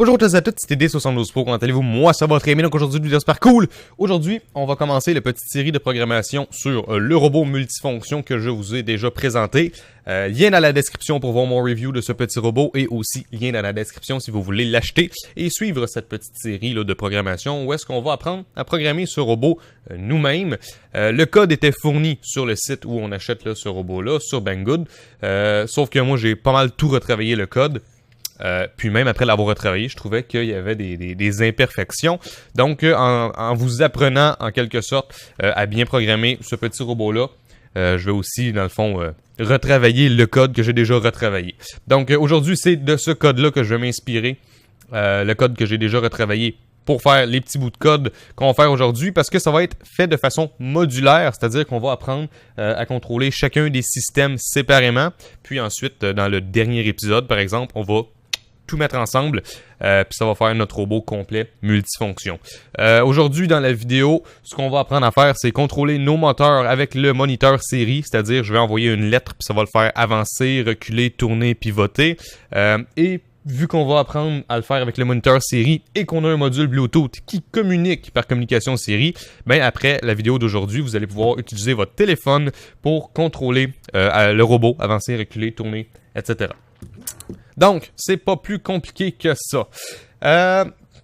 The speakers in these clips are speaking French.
Bonjour à tous et à toutes, c'était D72 Pro, comment allez-vous? Moi ça va très bien, donc aujourd'hui une vidéo super cool. Aujourd'hui, on va commencer la petite série de programmation sur le robot multifonction que je vous ai déjà présenté. Lien dans la description pour voir mon review de ce petit robot et aussi lien dans la description si vous voulez l'acheter et suivre cette petite série là, de programmation où est-ce qu'on va apprendre à programmer ce robot nous-mêmes. Le code était fourni sur le site où on achète là, ce robot-là, sur Banggood, sauf que moi j'ai pas mal tout retravaillé le code. Puis même après l'avoir retravaillé, je trouvais qu'il y avait des imperfections. Donc, en vous apprenant en quelque sorte à bien programmer ce petit robot-là, je vais aussi, dans le fond, retravailler le code que j'ai déjà retravaillé. Donc, aujourd'hui, c'est de ce code-là que je vais m'inspirer. Le code que j'ai déjà retravaillé pour faire les petits bouts de code qu'on va faire aujourd'hui, parce que ça va être fait de façon modulaire, c'est-à-dire qu'on va apprendre à contrôler chacun des systèmes séparément. Puis ensuite, dans le dernier épisode, par exemple, on va tout mettre ensemble, puis ça va faire notre robot complet multifonction. Aujourd'hui, dans la vidéo, ce qu'on va apprendre à faire, c'est contrôler nos moteurs avec le moniteur série, c'est-à-dire je vais envoyer une lettre, puis ça va le faire avancer, reculer, tourner, pivoter. Et vu qu'on va apprendre à le faire avec le moniteur série et qu'on a un module Bluetooth qui communique par communication série, ben après la vidéo d'aujourd'hui, vous allez pouvoir utiliser votre téléphone pour contrôler le robot, avancer, reculer, tourner, etc. Donc, c'est pas plus compliqué que ça.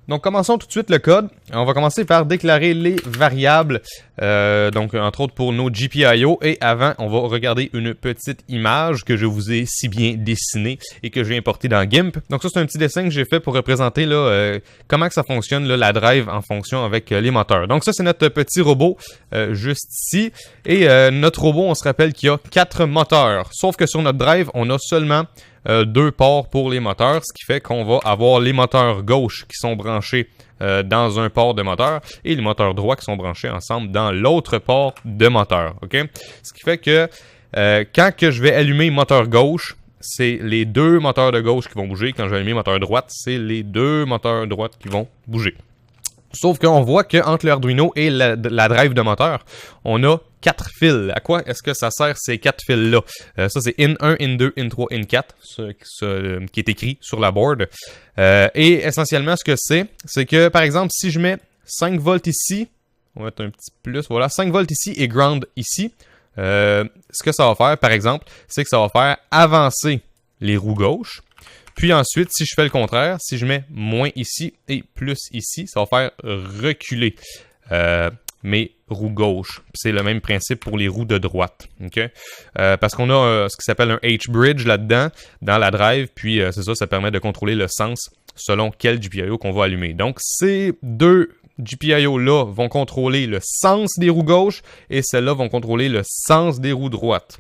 Donc, commençons tout de suite le code. On va commencer par déclarer les variables, donc entre autres pour nos GPIO. Et avant, on va regarder une petite image que je vous ai si bien dessinée et que j'ai importée dans GIMP. Donc ça, c'est un petit dessin que j'ai fait pour représenter là, comment que ça fonctionne, là, la drive en fonction avec les moteurs. Donc ça, c'est notre petit robot juste ici. Et notre robot, on se rappelle qu'il y a 4 moteurs. Sauf que sur notre drive, on a seulement 2 ports pour les moteurs, ce qui fait qu'on va avoir les moteurs gauche qui sont branchés dans un port de moteur et les moteurs droits qui sont branchés ensemble dans l'autre port de moteur. Okay? Ce qui fait que quand que je vais allumer moteur gauche, c'est les 2 moteurs de gauche qui vont bouger. Quand je vais allumer moteur droite, c'est les 2 moteurs droite qui vont bouger. Sauf qu'on voit qu'entre l'Arduino et la drive de moteur, on a 4 fils. À quoi est-ce que ça sert ces 4 fils-là? Ça, c'est In1, In2, In3, In4, qui est écrit sur la board. Et essentiellement, ce que c'est que, par exemple, si je mets 5 volts ici, on va mettre un petit plus, voilà, 5 volts ici et ground ici, ce que ça va faire, par exemple, c'est que ça va faire avancer les roues gauche. Puis ensuite, si je fais le contraire, si je mets moins ici et plus ici, ça va faire reculer mes roues gauche. C'est le même principe pour les roues de droite. Okay? Parce qu'on a ce qui s'appelle un H-bridge là-dedans, dans la drive. Puis c'est ça, ça permet de contrôler le sens selon quel GPIO qu'on va allumer. Donc ces 2 GPIO-là vont contrôler le sens des roues gauche et celles-là vont contrôler le sens des roues droites.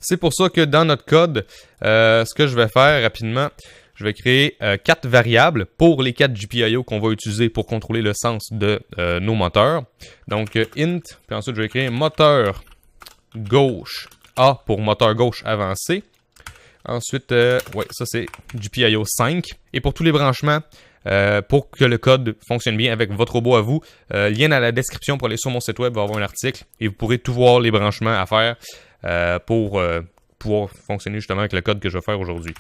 C'est pour ça que dans notre code, ce que je vais faire rapidement, je vais créer 4 variables pour les 4 GPIO qu'on va utiliser pour contrôler le sens de nos moteurs. Donc int, puis ensuite je vais créer moteur gauche A pour moteur gauche avancé. Ensuite, ouais, ça c'est GPIO 5. Et pour tous les branchements, pour que le code fonctionne bien avec votre robot à vous, lien dans la description pour aller sur mon site web, il va y avoir un article et vous pourrez tout voir les branchements à faire pour pouvoir fonctionner justement avec le code que je vais faire aujourd'hui.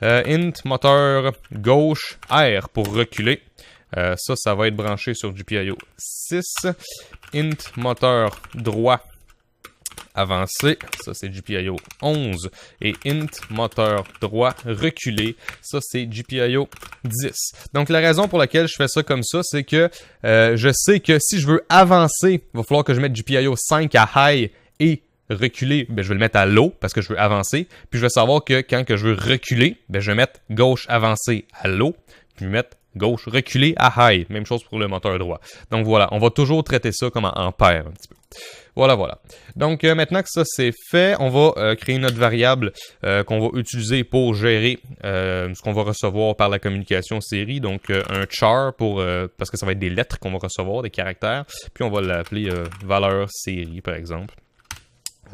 Int moteur gauche R pour reculer. Ça va être branché sur GPIO 6. Int moteur droit avancé, ça c'est GPIO 11. Et int moteur droit reculé, ça c'est GPIO 10. Donc la raison pour laquelle je fais ça comme ça, c'est que je sais que si je veux avancer, il va falloir que je mette GPIO 5 à high et reculer, ben, je vais le mettre à low parce que je veux avancer. Puis je vais savoir que quand que je veux reculer, ben, je vais mettre gauche avancé à low. Puis je vais mettre gauche reculé à high. Même chose pour le moteur droit. Donc voilà, on va toujours traiter ça comme en paire un petit peu. Voilà. Donc maintenant que ça c'est fait, on va créer notre variable qu'on va utiliser pour gérer ce qu'on va recevoir par la communication série. Donc un char parce que ça va être des lettres qu'on va recevoir, des caractères. Puis on va l'appeler valeur série par exemple.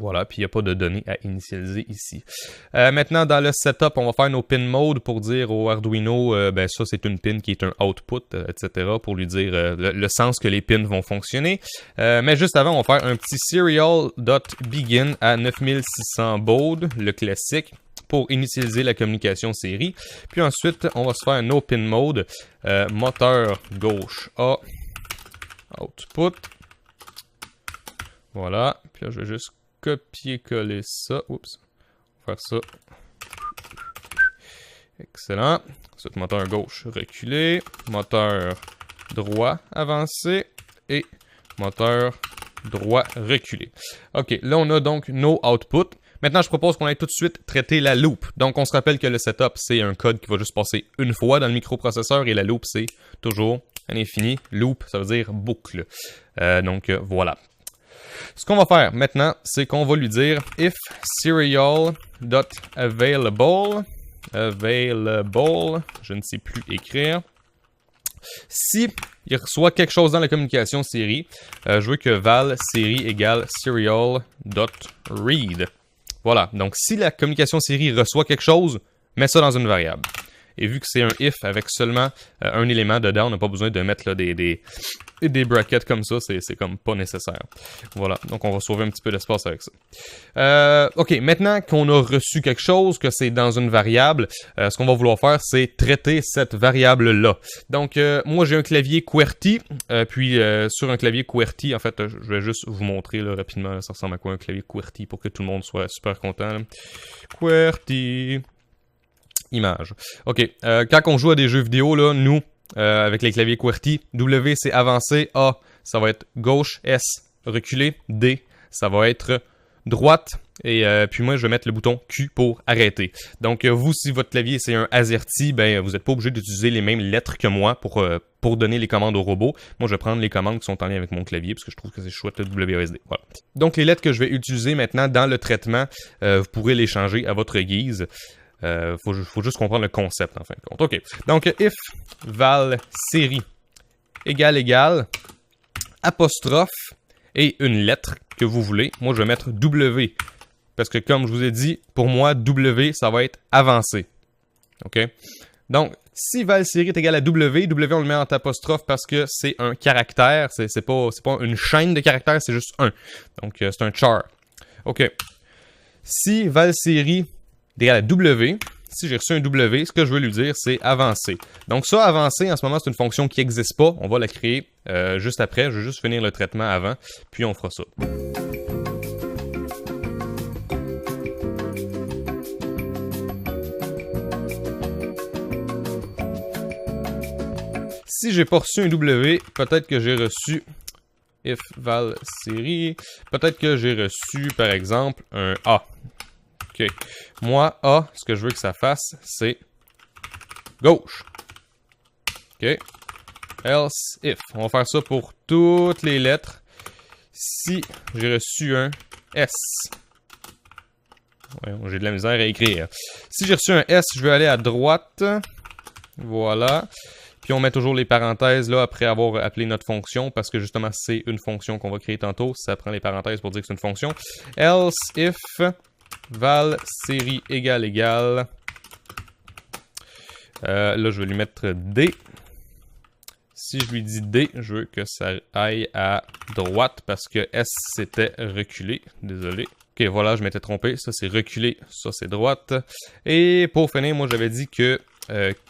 Voilà, puis il n'y a pas de données à initialiser ici. Maintenant, dans le setup, on va faire nos pin mode pour dire au Arduino, ben ça c'est une pin qui est un output, etc. pour lui dire le sens que les pins vont fonctionner. Mais juste avant, on va faire un petit serial.begin à 9600 baud, le classique, pour initialiser la communication série. Puis ensuite, on va se faire un open mode, moteur gauche A, output. Voilà. Puis là, je vais juste copier-coller ça. Oups. Faire ça. Excellent. Ensuite, moteur gauche reculé. Moteur droit avancé. Et moteur droit reculé. OK, là, on a donc nos outputs. Maintenant, je propose qu'on aille tout de suite traiter la loop. Donc, on se rappelle que le setup, c'est un code qui va juste passer une fois dans le microprocesseur et la loop, c'est toujours à l'infini. Loop, ça veut dire boucle. Donc, voilà. Ce qu'on va faire maintenant, c'est qu'on va lui dire if serial.available, je ne sais plus écrire. Si il reçoit quelque chose dans la communication série, je veux que val série égale serial.read. Voilà, donc si la communication série reçoit quelque chose, mets ça dans une variable. Et vu que c'est un if avec seulement un élément dedans, on n'a pas besoin de mettre là, des brackets comme ça, c'est comme pas nécessaire. Voilà, donc on va sauver un petit peu d'espace avec ça. OK, maintenant qu'on a reçu quelque chose, que c'est dans une variable, ce qu'on va vouloir faire, c'est traiter cette variable-là. Donc, moi j'ai un clavier QWERTY, puis sur un clavier QWERTY, en fait, je vais juste vous montrer là, rapidement, là, ça ressemble à quoi un clavier QWERTY pour que tout le monde soit super content. Là. QWERTY... Image. OK. Quand on joue à des jeux vidéo, là, nous, avec les claviers QWERTY, W c'est avancé, A ça va être gauche, S reculé, D ça va être droite, et puis moi je vais mettre le bouton Q pour arrêter. Donc vous, si votre clavier c'est un AZERTY, ben vous n'êtes pas obligé d'utiliser les mêmes lettres que moi pour donner les commandes au robot. Moi je vais prendre les commandes qui sont en lien avec mon clavier parce que je trouve que c'est chouette le WASD. Voilà. Donc les lettres que je vais utiliser maintenant dans le traitement, vous pourrez les changer à votre guise. Faut juste comprendre le concept en fin de compte. OK. Donc, if val série égale apostrophe et une lettre que vous voulez. Moi, je vais mettre W. Parce que comme je vous ai dit, pour moi, W, ça va être avancé. OK? Donc, si val série est égal à W, W on le met en apostrophe parce que c'est un caractère. C'est pas une chaîne de caractères, c'est juste un. Donc, c'est un char. OK. Si val série égal à W, si j'ai reçu un W, ce que je veux lui dire, c'est avancer. Donc ça, avancer, en ce moment, c'est une fonction qui n'existe pas. On va la créer juste après. Je vais juste finir le traitement avant, puis on fera ça. Si j'ai pas reçu un W, peut-être que j'ai reçu if val série, peut-être que j'ai reçu, par exemple, un A. OK. Moi, A, ce que je veux que ça fasse, c'est gauche. OK. Else if. On va faire ça pour toutes les lettres. Si j'ai reçu un S. Voyons, j'ai de la misère à écrire. Si j'ai reçu un S, je vais aller à droite. Voilà. Puis on met toujours les parenthèses là après avoir appelé notre fonction parce que justement c'est une fonction qu'on va créer tantôt. Ça prend les parenthèses pour dire que c'est une fonction. Else if val série égale. Là, je vais lui mettre D. Si je lui dis D, je veux que ça aille à droite parce que S, c'était reculé. Désolé. OK, voilà, je m'étais trompé. Ça, c'est reculé. Ça, c'est droite. Et pour finir, moi, j'avais dit que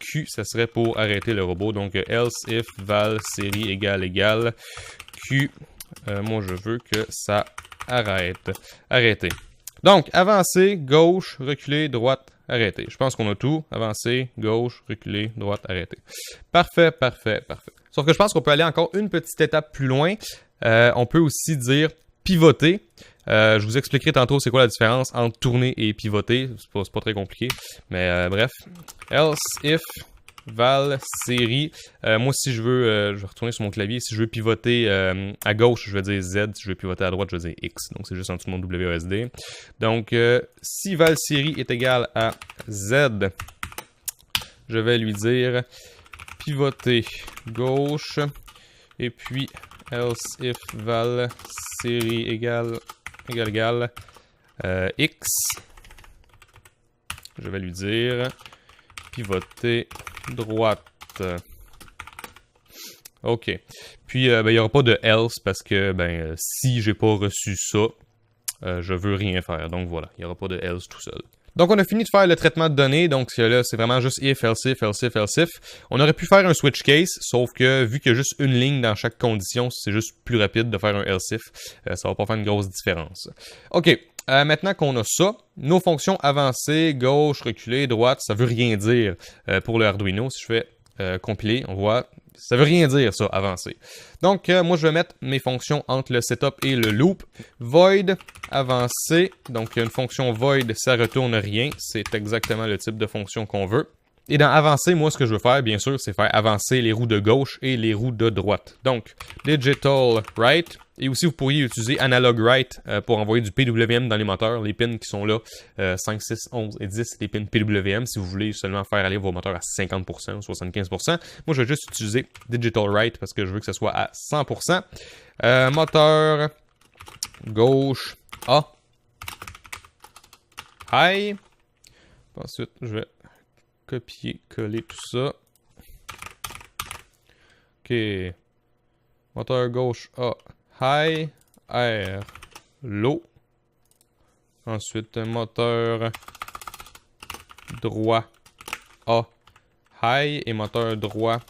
Q, ça serait pour arrêter le robot. Donc, else if val série égale. Q, moi, je veux que ça arrête. Arrêter. Donc, avancer, gauche, reculer, droite, arrêter. Je pense qu'on a tout. Avancer, gauche, reculer, droite, arrêter. Parfait, parfait, parfait. Sauf que je pense qu'on peut aller encore une petite étape plus loin. On peut aussi dire pivoter. Je vous expliquerai tantôt c'est quoi la différence entre tourner et pivoter. C'est pas très compliqué. Mais bref. Else, if, val, série. Moi, si je veux, je vais retourner sur mon clavier. Si je veux pivoter à gauche, je vais dire Z. Si je veux pivoter à droite, je vais dire X. Donc, c'est juste en dessous de mon WASD. Donc, si val série est égal à Z, je vais lui dire pivoter gauche. Et puis, else if val série égale X, je vais lui dire pivoter droite. OK. Puis, il n'y aura pas de else parce que, si j'ai pas reçu ça, je veux rien faire. Donc, voilà. Il n'y aura pas de else tout seul. Donc, on a fini de faire le traitement de données. Donc, là, c'est vraiment juste if, else if, else if, else if. On aurait pu faire un switch case, sauf que vu qu'il y a juste une ligne dans chaque condition, c'est juste plus rapide de faire un else if. Ça va pas faire une grosse différence. OK. Maintenant qu'on a ça, nos fonctions avancées, gauche, reculée, droite, ça veut rien dire pour le Arduino. Si je fais compiler, on voit... Ça veut rien dire, ça, avancer. Donc, moi, je vais mettre mes fonctions entre le setup et le loop. Void, avancer. Donc, une fonction void, ça retourne rien. C'est exactement le type de fonction qu'on veut. Et dans avancer, moi, ce que je veux faire, bien sûr, c'est faire avancer les roues de gauche et les roues de droite. Donc, digital right. Et aussi, vous pourriez utiliser analog right pour envoyer du PWM dans les moteurs. Les pins qui sont là, 5, 6, 11 et 10, c'est des pins PWM. Si vous voulez seulement faire aller vos moteurs à 50% ou 75%. Moi, je vais juste utiliser digital right parce que je veux que ce soit à 100%. Moteur gauche A. High. Ensuite, je vais copier, coller tout ça. OK. Moteur gauche A. High. R. Low. Ensuite, moteur droit A. High. Et moteur droit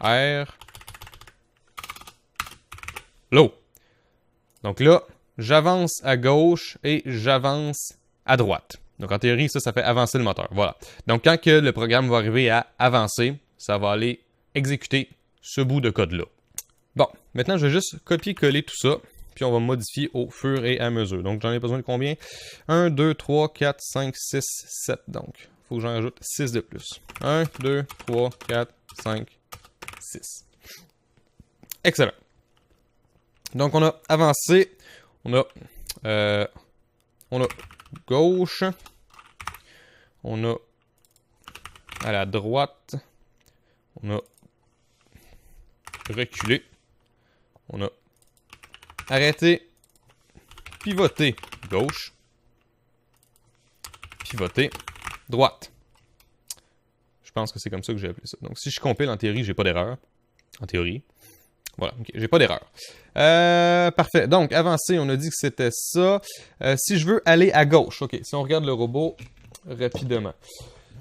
R. Low. Donc là, j'avance à gauche et j'avance à droite. Donc en théorie, ça fait avancer le moteur. Voilà. Donc quand que le programme va arriver à avancer, ça va aller exécuter ce bout de code-là. Bon, maintenant je vais juste copier-coller tout ça, puis on va modifier au fur et à mesure. Donc j'en ai besoin de combien? 1, 2, 3, 4, 5, 6, 7. Donc, il faut que j'en rajoute 6 de plus. 1, 2, 3, 4, 5, 6. Excellent. Donc on a avancé, on a gauche, on a à la droite, on a reculé, on a arrêté, pivoté gauche, pivoté droite. Je pense que c'est comme ça que j'ai appelé ça. Donc si je compile en théorie, j'ai pas d'erreur. En théorie. Voilà, ok, j'ai pas d'erreur. Parfait. Donc, avancer, on a dit que c'était ça. Si je veux aller à gauche, ok, si on regarde le robot rapidement.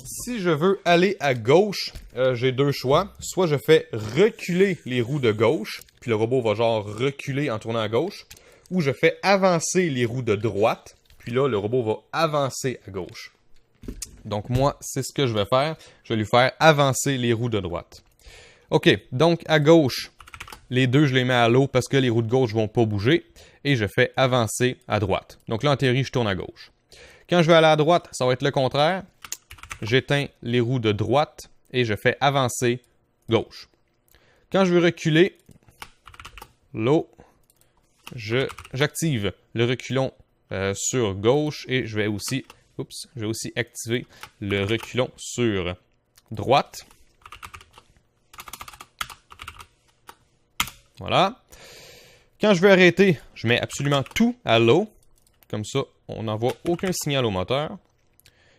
Si je veux aller à gauche, j'ai deux choix. Soit je fais reculer les roues de gauche, puis le robot va genre reculer en tournant à gauche. Ou je fais avancer les roues de droite, puis là, le robot va avancer à gauche. Donc, moi, c'est ce que je vais faire. Je vais lui faire avancer les roues de droite. Ok, donc à gauche, les deux, je les mets à l'eau parce que les roues de gauche vont pas bouger. Et je fais avancer à droite. Donc là, en théorie, je tourne à gauche. Quand je vais aller à droite, ça va être le contraire. J'éteins les roues de droite et je fais avancer gauche. Quand je veux reculer, l'eau, j'active le reculon sur gauche et je vais aussi activer le reculon sur droite. Voilà. Quand je veux arrêter, je mets absolument tout à low. Comme ça, on n'envoie aucun signal au moteur.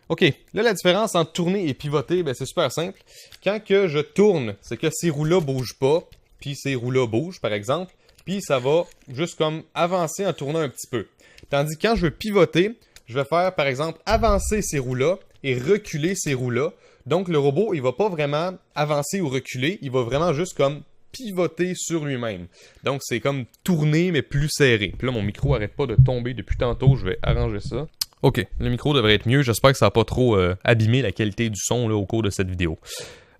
OK, là, la différence entre tourner et pivoter, ben, c'est super simple. Quand que je tourne, c'est que ces roues-là ne bougent pas, puis ces roues-là bougent, par exemple, puis ça va juste comme avancer en tournant un petit peu. Tandis que quand je veux pivoter, je vais faire, par exemple, avancer ces roues-là et reculer ces roues-là. Donc, le robot, il va pas vraiment avancer ou reculer, il va vraiment juste comme pivoter sur lui-même. Donc, c'est comme tourner, mais plus serré. Puis là, mon micro arrête pas de tomber depuis tantôt. Je vais arranger ça. OK, le micro devrait être mieux. J'espère que ça n'a pas trop abîmé la qualité du son là, au cours de cette vidéo.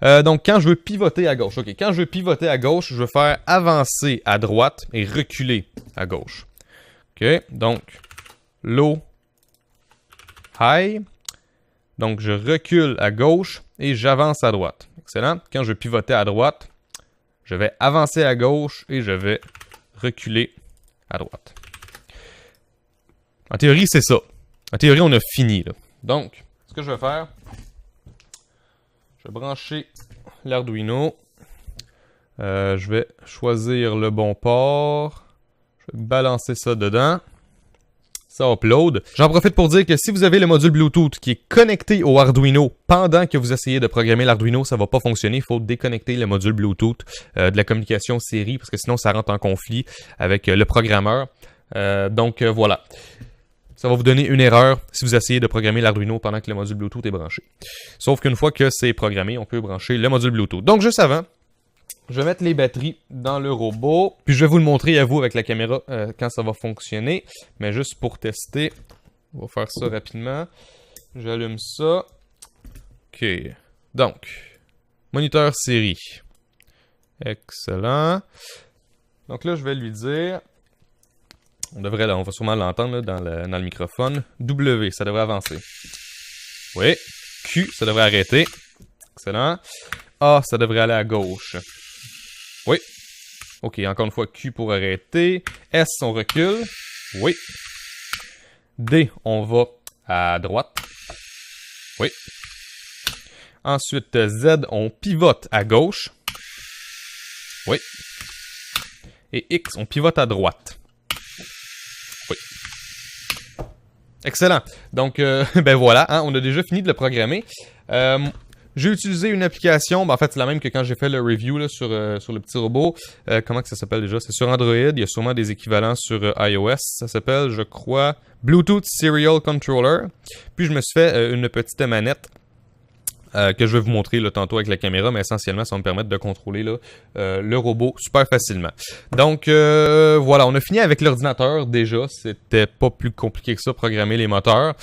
Donc, quand je veux pivoter à gauche. OK, quand je veux pivoter à gauche, je veux faire avancer à droite et reculer à gauche. OK, donc, low, high. Donc, je recule à gauche et j'avance à droite. Excellent. Quand je veux pivoter à droite, je vais avancer à gauche et je vais reculer à droite. En théorie, c'est ça. En théorie, on a fini. Là. Donc, ce que je vais faire, je vais brancher l'Arduino. Je vais choisir le bon port. Je vais balancer ça dedans. Ça upload. J'en profite pour dire que si vous avez le module Bluetooth qui est connecté au Arduino pendant que vous essayez de programmer l'Arduino, ça ne va pas fonctionner. Il faut déconnecter le module Bluetooth de la communication série parce que sinon ça rentre en conflit avec le programmeur. Donc voilà. ça va vous donner une erreur si vous essayez de programmer l'Arduino pendant que le module Bluetooth est branché. Sauf qu'une fois que c'est programmé, on peut brancher le module Bluetooth. Donc juste avant, je vais mettre les batteries dans le robot, puis je vais vous le montrer à vous avec la caméra quand ça va fonctionner. Mais juste pour tester, on va faire ça rapidement. J'allume ça. OK. Donc, moniteur série. Excellent. Donc là, je vais lui dire... on va sûrement l'entendre dans le microphone. W, ça devrait avancer. Oui. Q, ça devrait arrêter. Excellent. A, ça devrait aller à gauche. Oui. OK, encore une fois, Q pour arrêter. S, on recule. Oui. D, on va à droite. Oui. Ensuite, Z, on pivote à gauche. Oui. Et X, on pivote à droite. Oui. Excellent. Donc, ben voilà, hein, on a déjà fini de le programmer. J'ai utilisé une application, en fait c'est la même que quand j'ai fait le review là, sur le petit robot. Comment que ça s'appelle déjà? C'est sur Android, il y a sûrement des équivalents sur iOS. Ça s'appelle, je crois, Bluetooth Serial Controller. Puis je me suis fait une petite manette que je vais vous montrer là, tantôt avec la caméra, mais essentiellement ça va me permettre de contrôler là, le robot super facilement. Donc voilà, on a fini avec l'ordinateur déjà, c'était pas plus compliqué que ça, programmer les moteurs.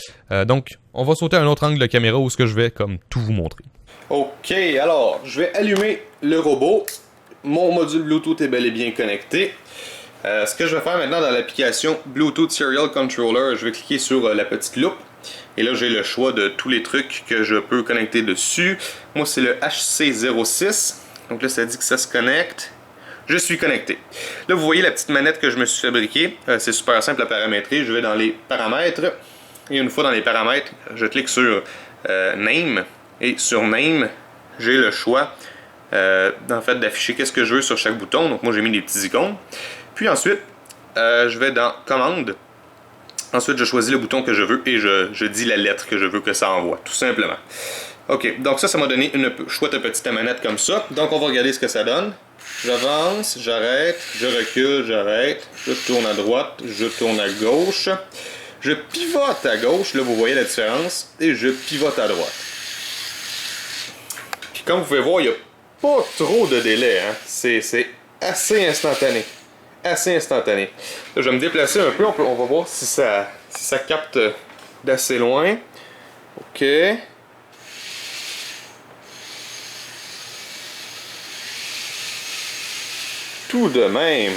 Donc on va sauter à un autre angle de caméra où ce que je vais comme tout vous montrer. Ok, alors je vais allumer le robot. Mon module Bluetooth est bel et bien connecté. Ce que je vais faire maintenant dans l'application Bluetooth Serial Controller, je vais cliquer sur la petite loupe. Et là, j'ai le choix de tous les trucs que je peux connecter dessus. Moi, c'est le HC06. Donc là, ça dit que ça se connecte. Je suis connecté. Là, vous voyez la petite manette que je me suis fabriquée. C'est super simple à paramétrer. Je vais dans les paramètres. Et une fois dans les paramètres, je clique sur Name. Et sur Name, j'ai le choix en fait, d'afficher qu'est-ce que je veux sur chaque bouton. Donc moi, j'ai mis des petits icônes. Puis ensuite, je vais dans Commande. Ensuite, je choisis le bouton que je veux et je dis la lettre que je veux que ça envoie, tout simplement. Ok, donc ça m'a donné une chouette petite manette comme ça. Donc on va regarder ce que ça donne. J'avance, j'arrête, je recule, j'arrête, je tourne à droite, je tourne à gauche. Je pivote à gauche, là vous voyez la différence, et je pivote à droite. Puis comme vous pouvez voir, il n'y a pas trop de délai, hein. C'est assez instantané. Assez instantané. Là, je vais me déplacer un peu, on va voir si ça capte d'assez loin. Ok. Tout de même.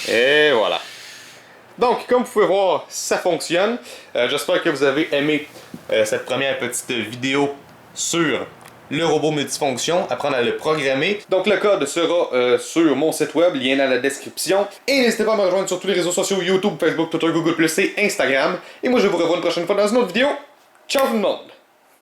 Et voilà. Donc, comme vous pouvez voir, ça fonctionne. J'espère que vous avez aimé cette première petite vidéo sur le robot multifonction, apprendre à le programmer. Donc le code sera sur mon site web, lien dans la description. Et n'hésitez pas à me rejoindre sur tous les réseaux sociaux, YouTube, Facebook, Twitter, Google+, et Instagram. Et moi je vous revois une prochaine fois dans une autre vidéo. Ciao tout le monde!